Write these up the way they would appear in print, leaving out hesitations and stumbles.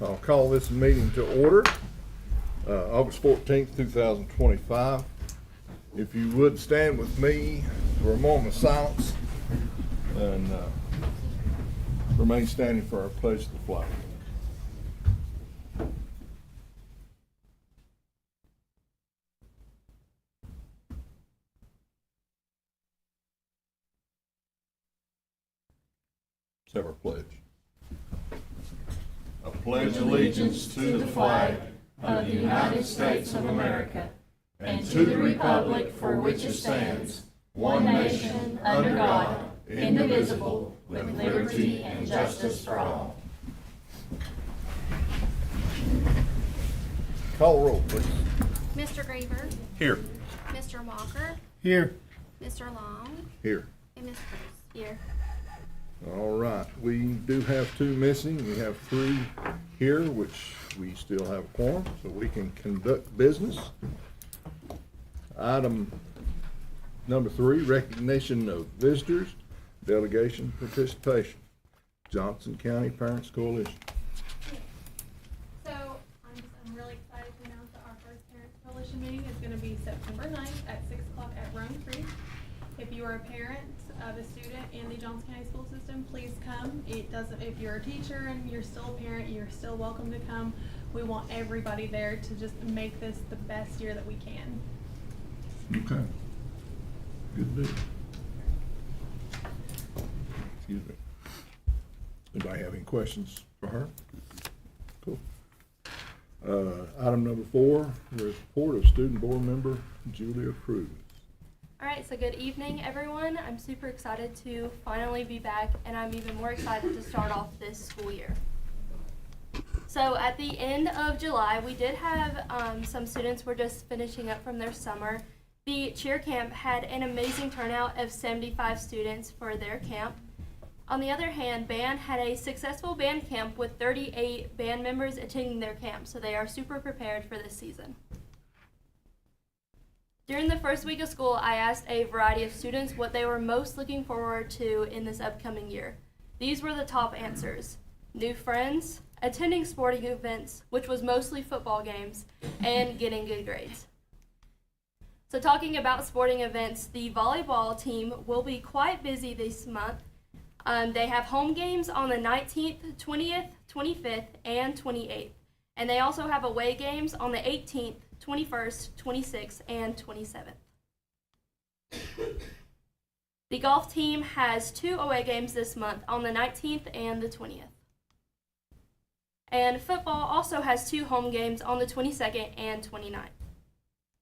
I'll call this meeting to order, August 14th, 2025. If you would stand with me for a moment of silence and remain standing for our pledge to the flag. Let's have our pledge. I pledge allegiance to the flag of the United States of America and to the republic for which it stands, one nation, under God, indivisible, with liberty and justice for all. Call roll, please. Mr. Graver, Here. Mr. Walker, Here. Mr. Long, Here. and Ms. Cruz. Here. All right, we do have two missing. We have three here, which we still have a quorum, so we can conduct business. Item number 3, recognition of visitors, delegation participation. Johnson County Parents Coalition. So I'm really excited to announce that our first Parents Coalition meeting is going to be September 9th at 6 o'clock at Rome Creek. If you are a parent of a student in the Johnson County school system, please come. If you're a teacher and you're still a parent, you're still welcome to come. We want everybody there to just make this the best year that we can. Okay. Good deal. Excuse me. Anybody have any questions for her? Cool. Item number 4, report of student board member Julia Cruz. All right, so good evening, everyone. I'm super excited to finally be back, and I'm even more excited to start off this school year. So at the end of July, we did have some students were just finishing up from their summer. The cheer camp had an amazing turnout of 75 students for their camp. On the other hand, band had a successful band camp with 38 band members attending their camp, so they are super prepared for this season. During the first week of school, I asked a variety of students what they were most looking forward to in this upcoming year. These were the top answers: new friends, attending sporting events, which was mostly football games, and getting good grades. So talking about sporting events, the volleyball team will be quite busy this month. They have home games on the 19th, 20th, 25th, and 28th. And they also have away games on the 18th, 21st, 26th, and 27th. The golf team has 2 away games this month on the 19th and the 20th. And football also has 2 home games on the 22nd and 29th.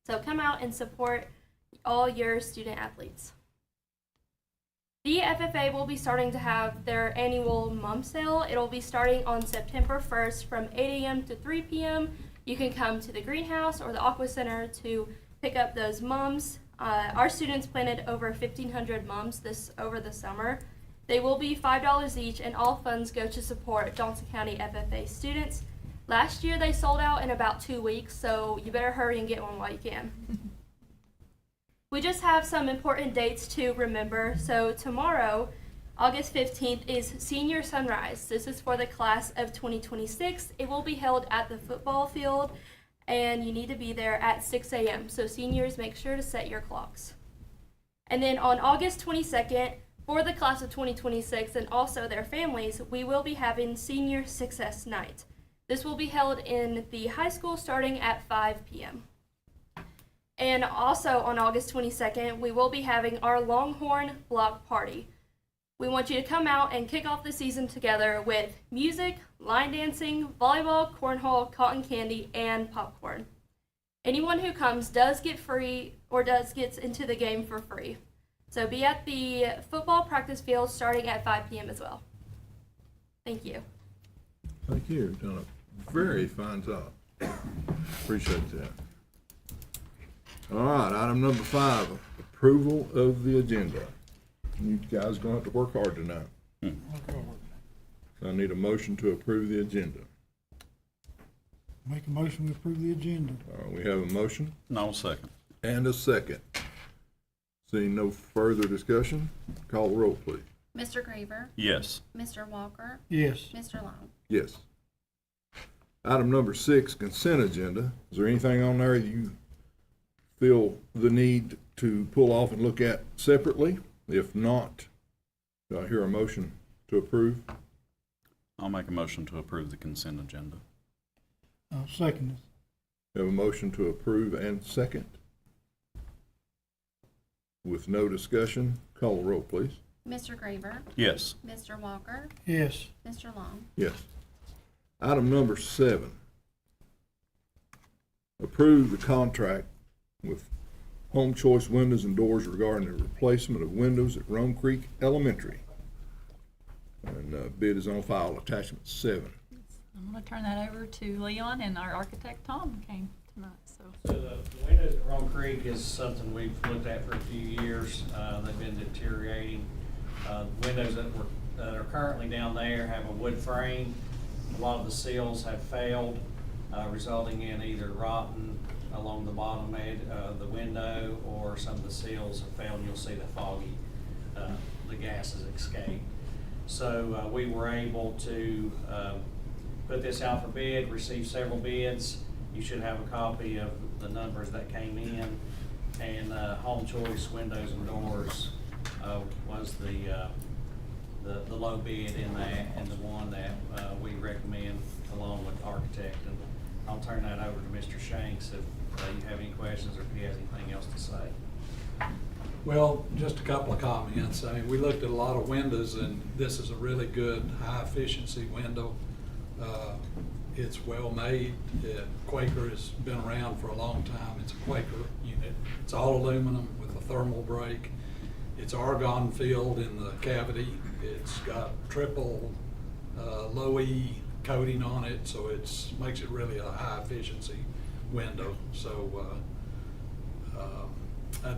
So come out and support all your student athletes. The FFA will be starting to have their annual mum sale. It'll be starting on September 1st from 8 a.m. to 3 p.m. You can come to the greenhouse or the Aqua Center to pick up those mums. Our students planted over 1,500 mums over the summer. They will be $5 each, and all funds go to support Johnson County FFA students. Last year they sold out in about 2 weeks, so you better hurry and get one while you can. We just have some important dates to remember. So tomorrow, August 15th, is Senior Sunrise. This is for the class of 2026. It will be held at the football field, and you need to be there at 6 a.m. So seniors, make sure to set your clocks. And then on August 22nd, for the class of 2026 and also their families, we will be having Senior Success Night. This will be held in the high school starting at 5 p.m. And also on August 22nd, we will be having our Longhorn Block Party. We want you to come out and kick off the season together with music, line dancing, volleyball, cornhole, cotton candy, and popcorn. Anyone who comes does get free or gets into the game for free. So be at the football practice field starting at 5 p.m. as well. Thank you. Thank you. You've done a very fine job. Appreciate that. All right, item number 5, approval of the agenda. You guys are gonna have to work hard tonight. I need a motion to approve the agenda. Make a motion to approve the agenda. We have a motion No second. and a second. Seeing no further discussion, call the roll, please. Mr. Graver, Yes. Mr. Walker, Yes. Mr. Long. Yes. Item number 6, consent agenda. Is there anything on there you feel the need to pull off and look at separately? If not, do I hear a motion to approve? I'll make a motion to approve the consent agenda. I'll second it. We have a motion to approve and second. With no discussion, call the roll, please. Mr. Graver, Yes. Mr. Walker, Yes. Mr. Long. Yes. Item number 7, approve the contract with Home Choice Windows and Doors regarding the replacement of windows at Rome Creek Elementary. And bid is on file, attachment 7. I'm gonna turn that over to Leon, and our architect Tom came tonight, so. So the windows at Rome Creek is something we've looked at for a few years. They've been deteriorating. Windows that are currently down there have a wood frame. A lot of the seals have failed, resulting in either rotten along the bottom edge of the window, or some of the seals have failed and you'll see the foggy, the gases escape. So we were able to put this out for bid, receive several bids. You should have a copy of the numbers that came in, and Home Choice Windows and Doors was the low bid in that, and the one that we recommend along with the architect. And I'll turn that over to Mr. Shanks if you have any questions or if he has anything else to say. Well, just a couple of comments. I mean, we looked at a lot of windows, and this is a really good, high-efficiency window. It's well-made. Quaker has been around for a long time. It's a Quaker unit. It's all aluminum with a thermal break. It's argon filled in the cavity. It's got triple low E coating on it, so it's makes it really a high-efficiency window. So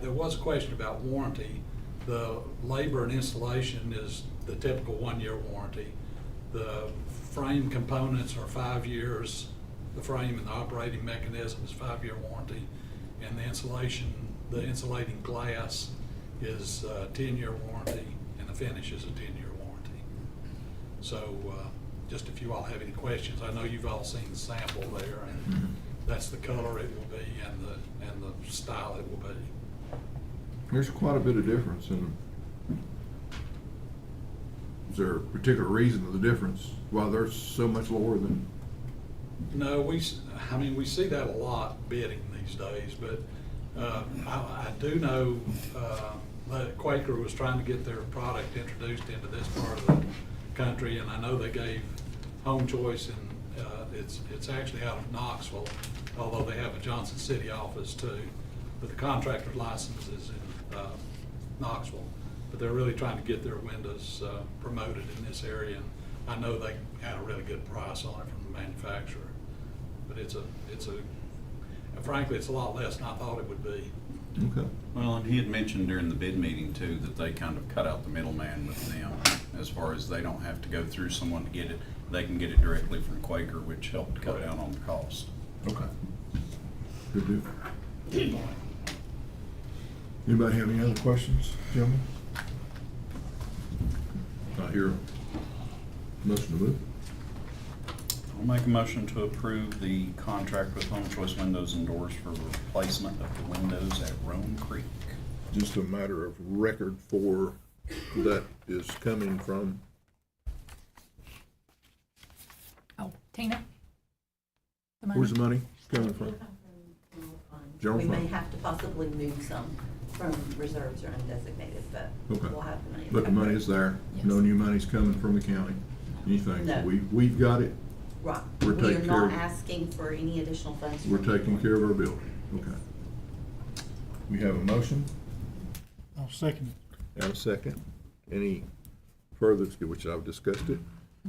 there was a question about warranty. The labor and installation is the typical 1-year warranty. The frame components are 5 years. The frame and the operating mechanism is 5-year warranty, and the insulating glass is a 10-year warranty, and the finish is a 10-year warranty. So just if you all have any questions, I know you've all seen the sample there, and that's the color it will be and the style it will be. There's quite a bit of difference in them. Is there a particular reason of the difference, why they're so much lower than? No, I mean, we see that a lot bidding these days, but I do know that Quaker was trying to get their product introduced into this part of the country, and I know they gave Home Choice, and it's actually out of Knoxville, although they have a Johnson City office too, but the contractor's license is in Knoxville. But they're really trying to get their windows promoted in this area, and I know they had a really good price on it from the manufacturer. But frankly, it's a lot less than I thought it would be. Okay. Well, and he had mentioned during the bid meeting too, that they kind of cut out the middleman with them, as far as they don't have to go through someone to get it. They can get it directly from Quaker, which helped cut down on the cost. Okay. Good deal. Anybody have any other questions, gentlemen? I hear a motion to move. I'll make a motion to approve the contract with Home Choice Windows and Doors for replacement of the windows at Rome Creek. Just a matter of record for that is coming from. Oh, Tina? Where's the money coming from? General We may fund? have to possibly move some from reserves or undesignated, but Okay. we'll have the money. But the money is there. No Yes. new money's coming from the county. Anything. No. We've got it. Right. We're We are taking care not of it. asking for any additional funds. We're from taking anyone. care of our building. Okay. We have a motion I'll second it. and a second. Any further, which I've discussed it.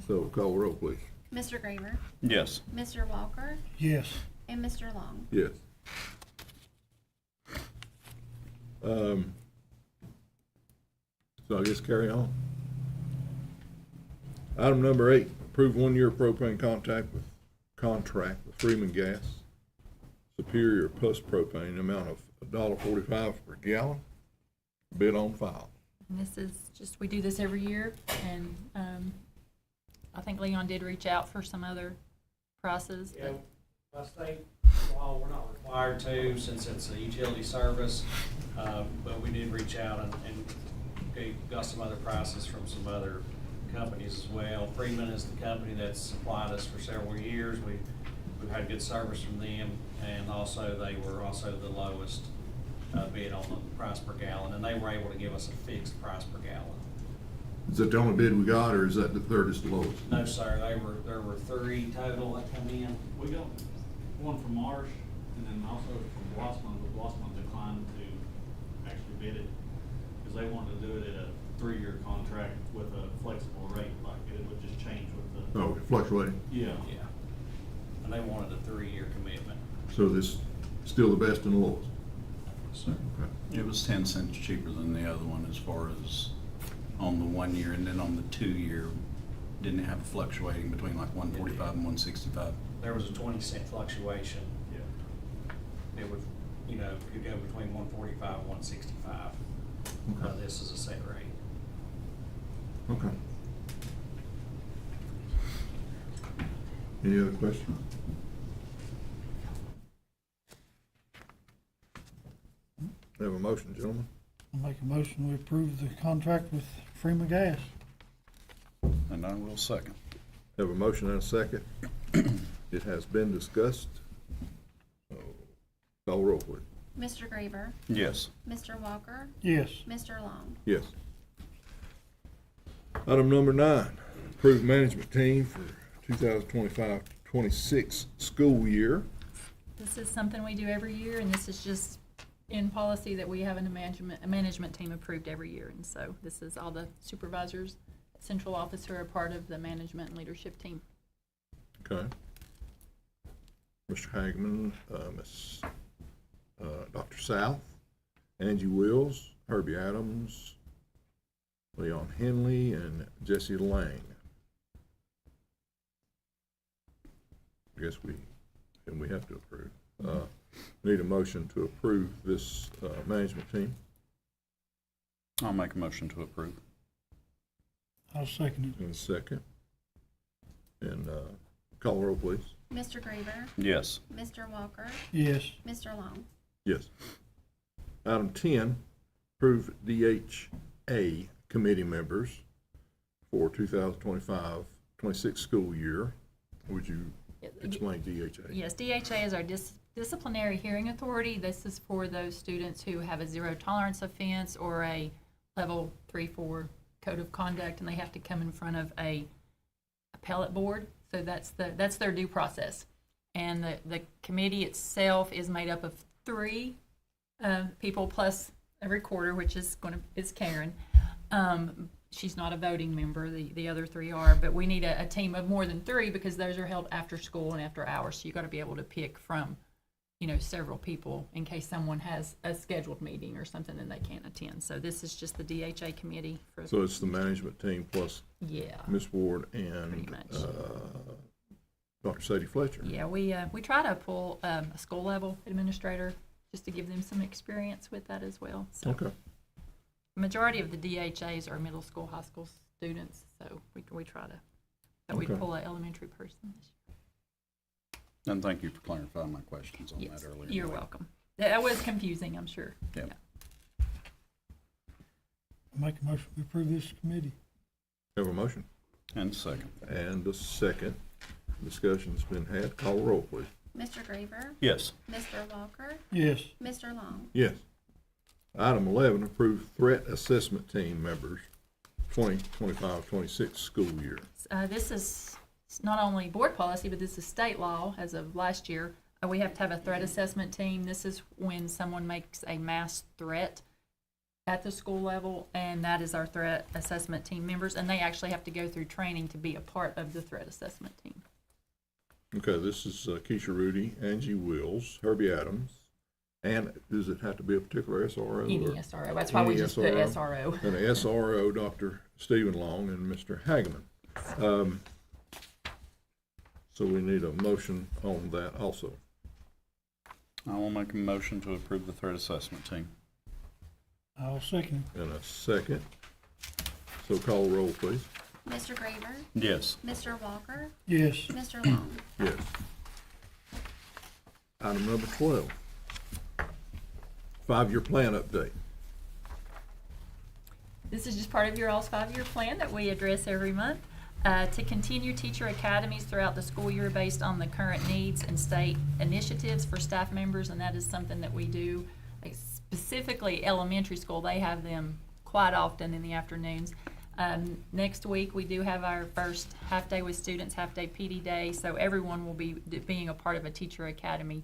So call the roll, please. Mr. Graver, Yes. Mr. Walker, Yes. and Mr. Long. Yes. So I guess carry on. Item number 8, approve 1-year propane contract with Freeman Gas, Superior Plus Propane, amount of $1.45 per gallon, bid on file. And this is just, we do this every year, and I think Leon did reach out for some other prices. Yeah, by state law, we're not required to, since it's a utility service, but we did reach out and got some other prices from some other companies as well. Freeman is the company that's supplied us for several years. We've had good service from them, and also they were also the lowest bid on the price per gallon, and they were able to give us a fixed price per gallon. Is that the only bid we got, or is that the third is the lowest? No, sir, there were 3 total that come in. We got one from Marsh, and then also from Blossman, but Blossman declined to actually bid it, because they wanted to do it at a 3-year contract with a flexible rate, like it would just change with the. Oh, fluctuating. Yeah. Yeah. And they wanted a 3-year commitment. So this still the best and the lowest? So, Okay. It was 10 cents cheaper than the other one as far as on the 1 year, and then on the 2 year, didn't have a fluctuating between like 145 and 165. there was a 20-cent fluctuation. Yeah. It would, could go between 145 and 165. Okay. This is a set rate. Okay. Any other questions? We have a motion, gentlemen. I'll make a motion, we approve the contract with Freeman Gas. And I will second. Have a motion and a second. It has been discussed. So, call roll, please. Mr. Graver, Yes. Mr. Walker, Yes. Mr. Long. Yes. Item number 9, approved management team for 2025-26 school year. This is something we do every year, and this is just in policy that we have a management team approved every year. And so this is all the supervisors, central office who are part of the management and leadership team. Okay. Mr. Hagman, Dr. South, Angie Wills, Herbie Adams, Leon Henley, and Jesse Lang. I guess we have to approve. Need a motion to approve this management team. I'll make a motion to approve. I'll second it. In a second. And call roll, please. Mr. Graver, Yes. Mr. Walker, Yes. Mr. Long. Yes. Item 10, approve DHA committee members for 2025-26 school year. Would you explain DHA? Yes, DHA is our disciplinary hearing authority. This is for those students who have a 0 tolerance offense or a level 3-4 code of conduct, and they have to come in front of a appellate board. So that's their due process. And the committee itself is made up of 3 people plus a recorder, which is Karen. She's not a voting member. The other 3 are, but we need a team of more than 3 because those are held after school and after hours. So you got to be able to pick from, several people in case someone has a scheduled meeting or something and they can't attend. So this is just the DHA committee. So it's the management team plus Yeah. Ms. Ward and Pretty much. Dr. Sadie Fletcher. Yeah, we try to pull a school level administrator just to give them some experience with that as well. So Okay. the majority of the DHAs are middle school, high school students, so we try to, but we Okay. pull an elementary person this And thank you for clarifying my questions on year. Yes, that earlier. you're welcome. That was confusing, I'm sure. Yeah. I'll make a motion, we approve this committee. Have a motion And second. and a second. Discussion's been had. Call roll, please. Mr. Graver, Yes. Mr. Walker, Yes. Mr. Long. Yes. Item 11, approve threat assessment team members 2025-26 school year. This is not only board policy, but this is state law as of last year. We have to have a threat assessment team. This is when someone makes a mass threat at the school level, and that is our threat assessment team members, and they actually have to go through training to be a part of the threat assessment team. Okay, this is Keisha Rudy, Angie Wills, Herbie Adams, and does it have to be a particular SRO? Any or- SRO, that's why we any just put SRO. And the SRO, Dr. Stephen Long and Mr. Hagman. So we need a motion on that also. I will make a motion to approve the threat assessment team. I'll second it. And a second. So call roll, please. Mr. Graver, Yes. Mr. Walker, Yes. Mr. Long. Yes. Item number 12, 5-year plan update. This is just part of your all's 5-year plan that we address every month. To continue teacher academies throughout the school year based on the current needs and state initiatives for staff members, and that is something that we do. Like specifically elementary school, they have them quite often in the afternoons. Next week, we do have our first half-day with students, half-day PD day, so everyone will be being a part of a teacher academy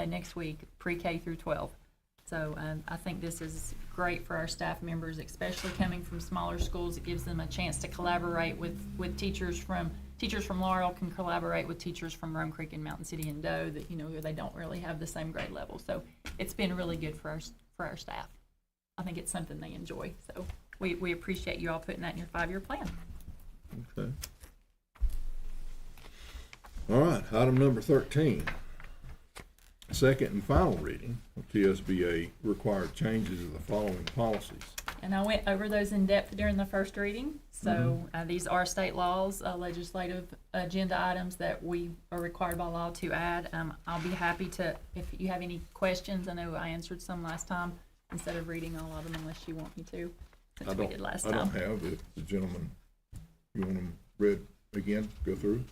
next week, pre-K through 12. So I think this is great for our staff members, especially coming from smaller schools. It gives them a chance to collaborate with teachers from Laurel can collaborate with teachers from Rome Creek and Mountain City and Doe that, you know, they don't really have the same grade level. So it's been really good for our staff. I think it's something they enjoy. So we appreciate you all putting that in your 5-year plan. Okay. All right, item number 13. Second and final reading of TSBA required changes of the following policies. And I went over those in depth during the first reading. So these are state laws, legislative agenda items that we are required by law to add. I'll be happy to, if you have any questions, I know I answered some last time instead of reading all of them unless you want me to, since we did last time. I don't have, if the gentleman, you want them read again, go through?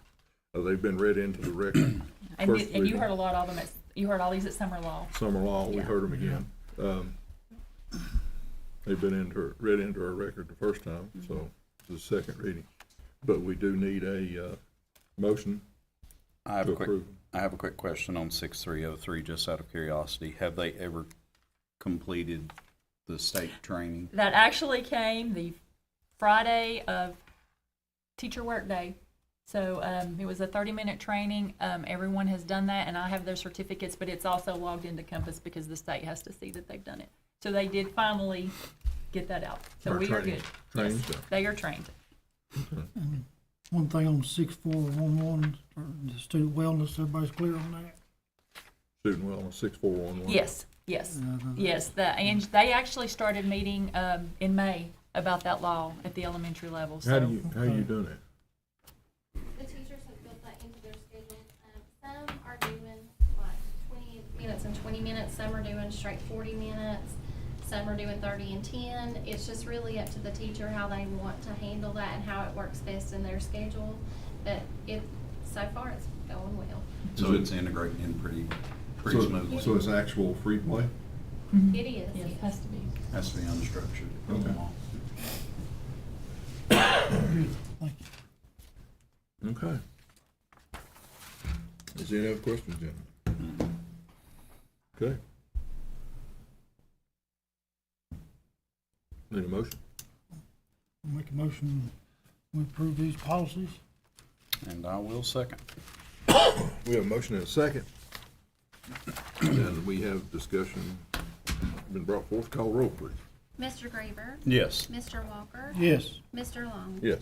They've been read into the record. And you heard a lot of them, you heard all these at summer law. Summer law, we Yeah. heard them again. They've been read into our record the first time, so it's the second reading. But we do need a motion I have to a quick, approve. I have a quick question on 6303, just out of curiosity. Have they ever completed the state training? That actually came the Friday of Teacher Work Day. So it was a 30-minute training. Everyone has done that, and I have their certificates, but it's also logged into Compass because the state has to see that they've done it. So they did finally get that out. So Are we are trained. good. Trained, Yes, so. they are trained. And one thing on 6411, or the student wellness, everybody's clear on that? Student wellness 6411. Yes, yes, yes. And they actually started meeting in May about that law at the elementary level. How So are you doing it? The teachers have built that into their schedule. Some are doing like 20 minutes and 20 minutes. Some are doing straight 40 minutes. Some are doing 30 and 10. It's just really up to the teacher how they want to handle that and how it works best in their schedule. But so far it's going well. So it's integrating in pretty smoothly. So it's actual free play? It is, yes, yes. it has to be. Has to be unstructured. Okay. Thank you. Okay. Is there any other questions, gentlemen? Okay. Need a motion? Make a motion, we approve these policies. And I will second. We have a motion and a second. And we have discussion been brought forth. Call roll, please. Mr. Graver, Yes. Mr. Walker, Yes. Mr. Long. Yes.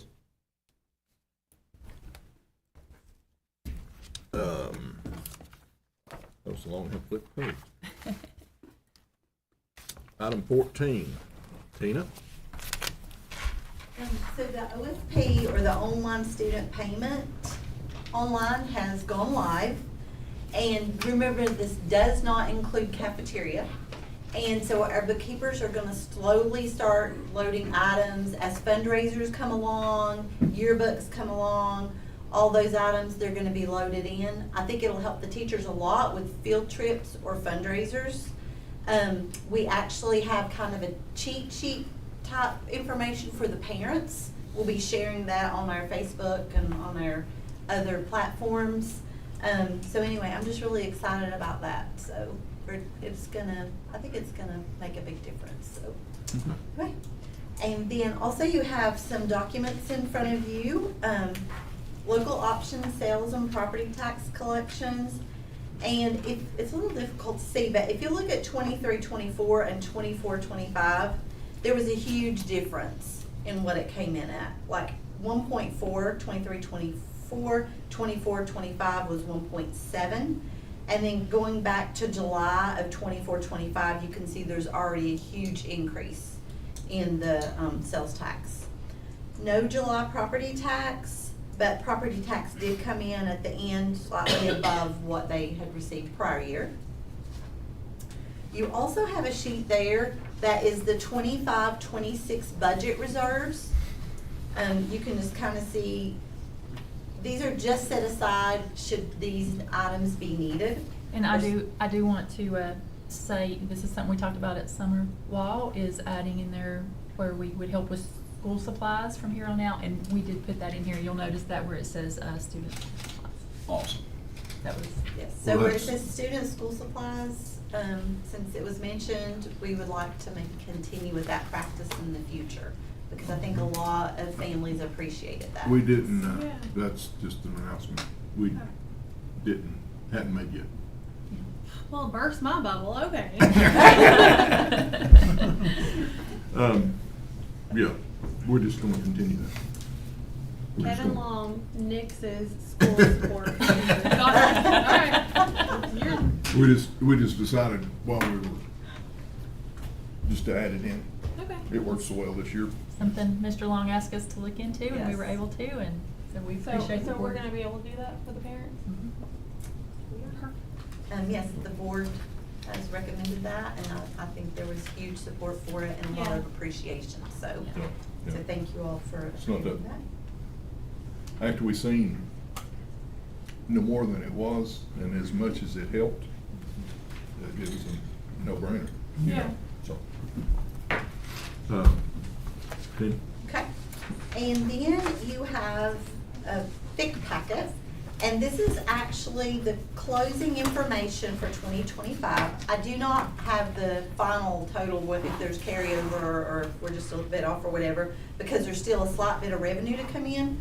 That was a long, have flip page. Item 14, Tina? So the OSP, or the online student payment, online has gone live. And remember, this does not include cafeteria. And so our bookkeepers are gonna slowly start loading items as fundraisers come along, yearbooks come along, all those items, they're gonna be loaded in. I think it'll help the teachers a lot with field trips or fundraisers. We actually have kind of a cheat sheet type information for the parents. We'll be sharing that on our Facebook and on our other platforms. So anyway, I'm just really excited about that. So I think it's gonna make a big difference, so. Okay. And then also you have some documents in front of you. Local option sales and property tax collections. And it's a little difficult to see, but if you look at 23-24 and 24-25, there was a huge difference in what it came in at. Like 1.4, 23-24, 24-25 was 1.7. And then going back to July of 24-25, you can see there's already a huge increase in the sales tax. No July property tax, but property tax did come in at the end slightly above what they had received prior year. You also have a sheet there that is the 25-26 budget reserves. You can just kind of see, these are just set aside should these items be needed. And I do want to say, this is something we talked about at summer law, is adding in there where we would help with school supplies from here on out, and we did put that in here. You'll notice that where it says student supplies. Awesome. That was, Yes, so Well, where it that's- says student school supplies, since it was mentioned, we would like to continue with that practice in the future, because I think a lot of families appreciated that. We didn't, Yeah. that's just an announcement. We hadn't made yet. Well, burst my bubble, okay. Yeah, we're just gonna continue that. We're just Kevin gonna- Long, Nix's school support. Got it. All right. You're- We just decided while we were, just to add it in. Okay. It worked so well this year. something Mr. Long asked us to look into, and we were Yes. able to, and so we So, appreciate the so we're board. gonna be able to do that for the parents? Yes, the board has recommended that, and I think there was huge support for it and a lot Yeah. of appreciation, so, Yeah. so thank you all for It's not approving that- that. After we seen no more than it was, and as much as it helped, it was a no-brainer. you know, Yeah. So. Then, Okay, and then you have a thick packet, and this is actually the closing information for 2025. I do not have the final total, what if there's carryover or if we're just a little bit off or whatever, because there's still a slight bit of revenue to come in.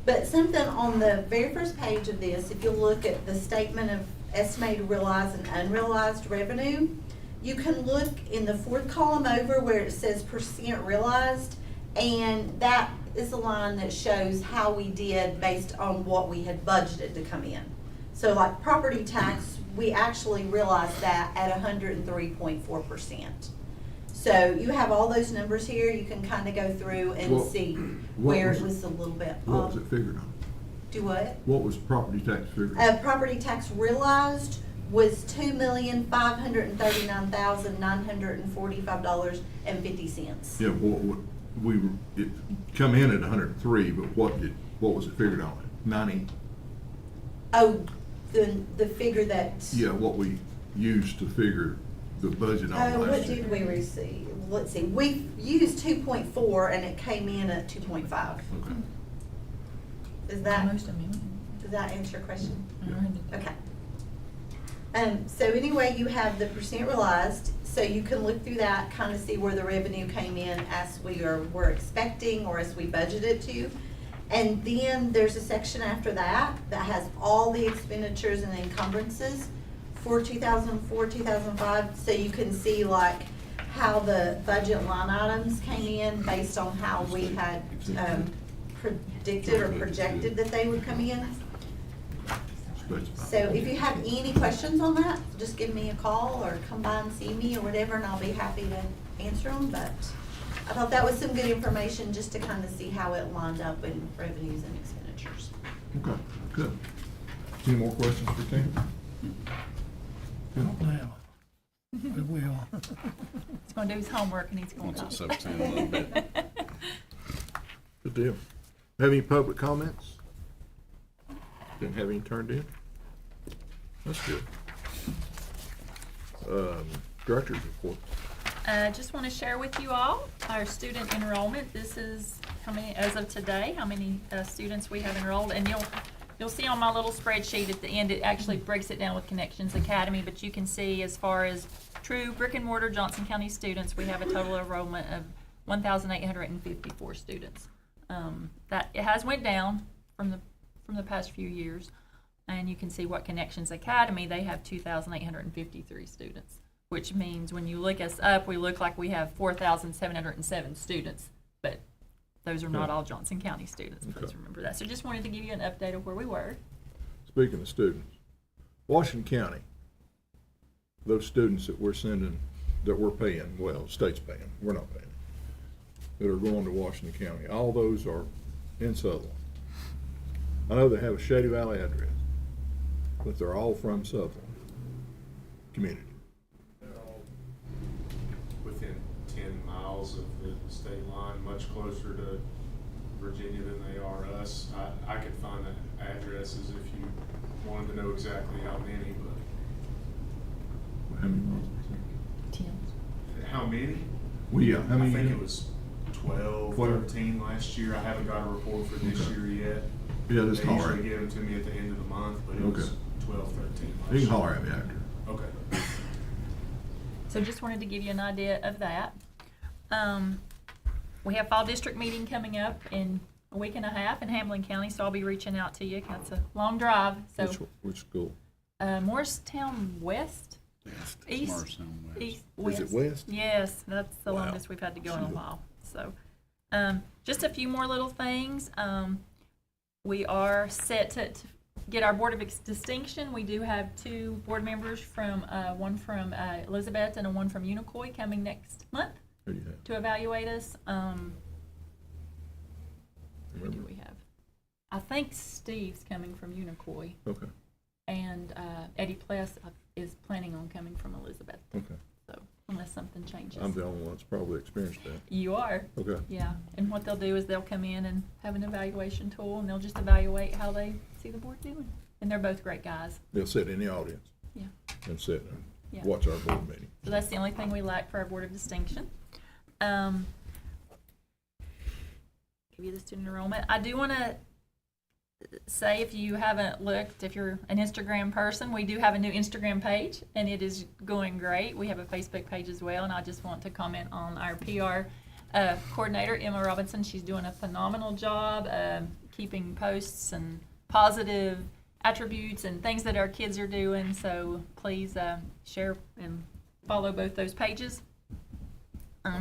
But something on the very first page of this, if you look at the statement of estimated realized and unrealized revenue, you can look in the fourth column over where it says percent realized, and that is a line that shows how we did based on what we had budgeted to come in. So like property tax, we actually realized that at 103.4%. So you have all those numbers here, you can kind of go through and What- see what where was- it was a little bit what off. was it figured on? Do what? What was property tax figured? Property tax realized was $2,539,945.50. Yeah, we were, it come in at 103, but what was it figured on? 90? Oh, the figure that. Yeah, what we used to figure the budget on What last year. did we receive? Let's see, we used 2.4 and it came in at 2.5. Okay. Is that, Almost a million. does that answer your question? Yeah. Okay. So anyway, you have the percent realized, so you can look through that, kind of see where the revenue came in as were expecting or as we budgeted to. And then there's a section after that that has all the expenditures and encumbrances for 2004, 2005, so you can see like how the budget line items came in based on how we had predicted or projected that they would come in. So if you have any questions on that, just give me a call or come by and see me or whatever, and I'll be happy to answer them. But I thought that was some good information just to kind of see how it lined up in revenues and expenditures. Okay, good. Any more questions for Tim? Not now. We will. He's gonna do his homework and he's going Wants to. it subs in a little bit. Good deal. Have any public comments? Didn't have any turned in? That's good. Director's report. Just want to share with you all our student enrollment. This is how many, as of today, how many students we have enrolled. And you'll see on my little spreadsheet at the end, it actually breaks it down with Connections Academy, but you can see as far as true brick and mortar Johnson County students, we have a total enrollment of 1,854 students. That it has went down from the past few years, and you can see what Connections Academy, they have 2,853 students, which means when you look us up, we look like we have 4,707 students, but those are not all Johnson County students. Please Okay. remember that. So just wanted to give you an update of where we were. Speaking of students, Washington County, those students that we're sending, that we're paying, well, the state's paying, we're not paying. that are going to Washington County. All those are in Sutherland. I know they have a Shady Valley address, but they're all from Sutherland community. They're all within 10 miles of the state line, much closer to Virginia than they are us. I could find the addresses if you wanted to know exactly how many, but How many miles? 10. how many? How many? I think it was 12, 13 last year. I haven't got a report for this year yet. Yeah, just They holler. usually give them to me at the end of the month, but it was Okay. 12, 13 last You year. can holler at me after. Okay. So just wanted to give you an idea of that. We have fall district meeting coming up in a week and a half in Hamlin County, so I'll be reaching out to you. That's a long drive, so. Which school? Morristown West? East? Morristown West. East, Is it west? Yes, that's the Wow. longest we've had to go in a while, so. Just a few more little things. We are set to get our Board of Distinction. We do have 2 board members from, one from Elizabeth and one from Unicoi coming next month Who do you have? to evaluate us. Who do Remember? we have? I think Steve's coming from Unicoi, Okay, and Eddie Pless is planning on coming from Elizabeth. okay. So unless something changes. I'm the only one that's probably experienced that. You are. Okay. Yeah, and what they'll do is they'll come in and have an evaluation tool, and they'll just evaluate how they see the board doing. And they're both great guys. They'll sit in the audience Yeah. and sit and Yeah. watch our board meeting. So that's the only thing we lack for our Board of Distinction. Give you the student enrollment. I do want to say, if you haven't looked, if you're an Instagram person, we do have a new Instagram page, and it is going great. We have a Facebook page as well, and I just want to comment on our PR coordinator, Emma Robinson. She's doing a phenomenal job keeping posts and positive attributes and things that our kids are doing. So please share and follow both those pages.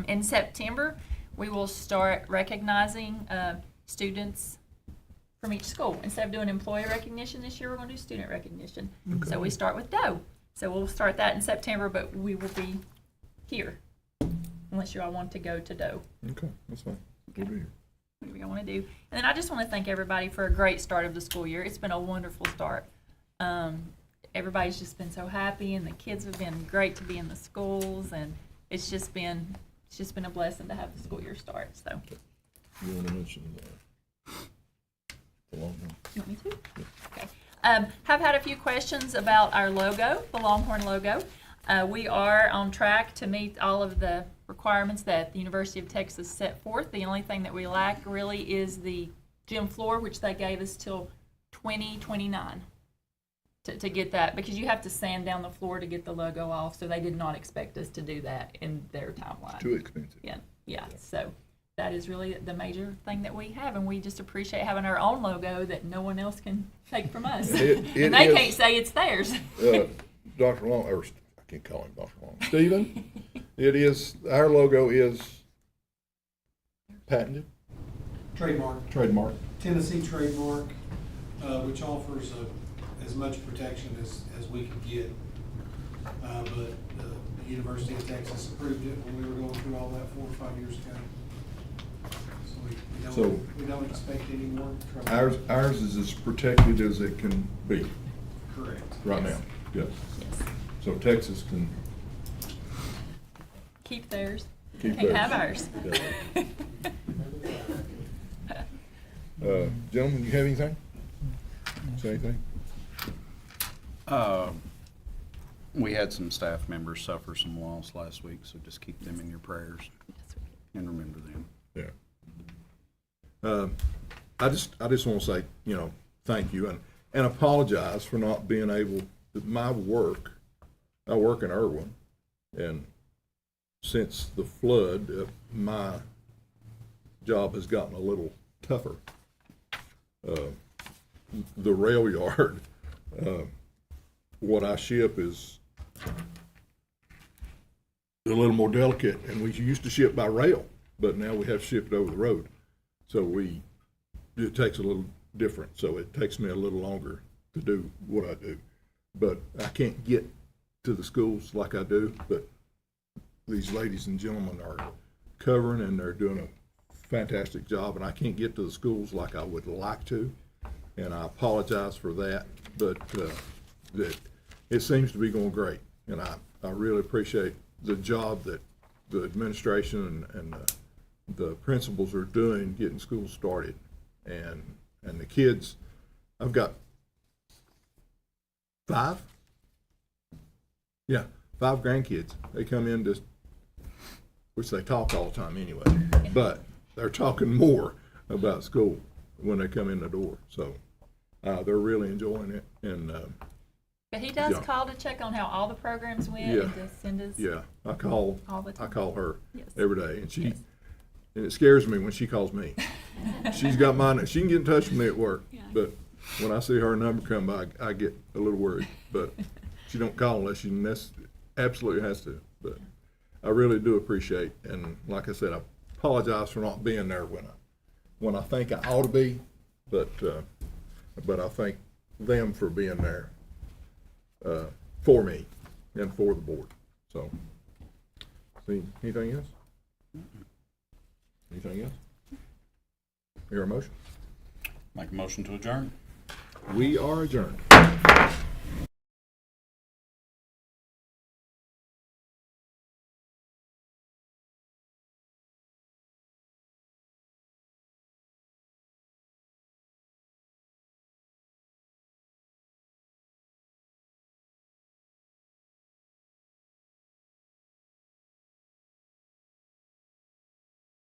In September, we will start recognizing students from each school. Instead of doing employee recognition this year, we're going to do student recognition. So we start with Doe. So we'll start that in September, but we will be here unless you all want to go to Doe. Okay, that's fine. Good to hear. Whatever you want to do. And then I just want to thank everybody for a great start of the school year. It's been a wonderful start. Everybody's just been so happy, and the kids have been great to be in the schools, and it's just been a blessing to have the school year start. So You want to mention the Longhorn? you want me to? Okay. Have had a few questions about our logo, the Longhorn logo. We are on track to meet all of the requirements that the University of Texas set forth. The only thing that we lack really is the gym floor, which they gave us till 2029 to get that, because you have to sand down the floor to get the logo off, so they did not expect us to do that in their timeline. Too expensive. Yeah, so that is really the major thing that we have, and we just appreciate having our own logo that no one else can take from us. It And they is- can't say it's theirs. Dr. Long, or I can't call him Dr. Long. Stephen, it is, our logo is patented, Trademark, trademark. Tennessee trademark, which offers as much protection as we can get. But the University of Texas approved it when we were going through all that 4 or 5 years ago. So we don't expect any more trouble. Ours is as protected as it can be Correct. right now. Yes. So Texas can Keep theirs. keep Can't theirs. have ours. Gentlemen, you have anything? Say anything? We had some staff members suffer some loss last week, so just keep them in your prayers and remember them. Yeah. I just want to say, thank you and apologize for not being able, I work in Irwin, and since the flood, my job has gotten a little tougher. The rail yard, what I ship is a little more delicate, and we used to ship by rail, but now we have to ship it over the road. So it takes a little different, so it takes me a little longer to do what I do. But I can't get to the schools like I do, but these ladies and gentlemen are covering, and they're doing fantastic job, and I can't get to the schools like I would like to, and I apologize for that, but that it seems to be going great, and I really appreciate the job that the administration and the principals are doing getting schools started, and the kids. I've got 5 grandkids. They come in just, which they talk all the time anyway, but they're talking more about school when they come in the door. So they're really enjoying it. And But he does yeah. call to check on how all the programs went Yeah. and to send us. yeah, I call All the time. her Yes. every day, and Yes. and it scares me when she calls me. She's got mine. She can get in touch with me at work, but when I see her number come by, I get a little worried. But she don't call unless she absolutely has to. But I really do appreciate, and like I said, I apologize for not being there when I think I ought to be, but I thank them for being there for me and for the board. So, see, anything else? Anything else? Hear a motion? Make a motion to adjourn. We are adjourned.